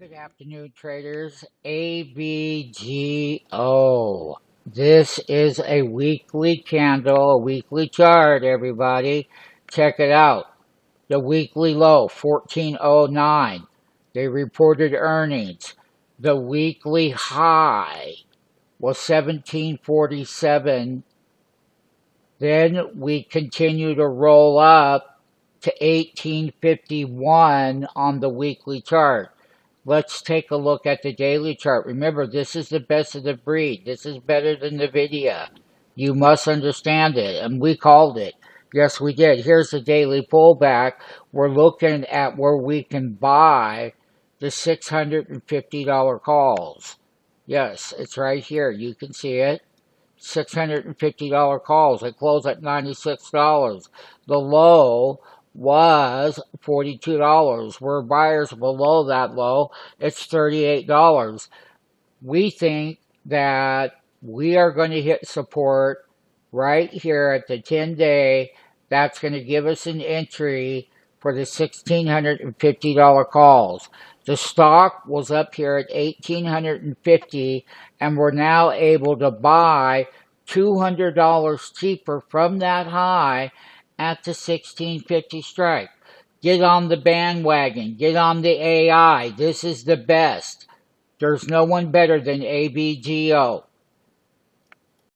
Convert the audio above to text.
Good afternoon, traders. AVGO. This is a weekly candle, a weekly chart, everybody. Check it out. The weekly low, 1409. They reported earnings. The weekly high was 1747. Then we continue to roll up to 1851 on the weekly chart. Let's take a look at the daily chart. Remember, this is the best of the breed. This is better than NVIDIA. You must understand it, and we called it. Yes, we did. Here's the daily pullback. We're looking at where we can buy the $650 calls. Yes, it's right here. You can see it. $650 calls. It closed at $96. The low was $42. We're buyers below that low. It's $38. We think that we are going to hit support right here at the 10-day. That's going to give us an entry for the $1,650 calls. The stock was up here at $1,850, and we're now able to buy $200 cheaper from that high at the $1,650 strike. Get on the bandwagon. Get on the AI. This is the best. There's no one better than AVGO.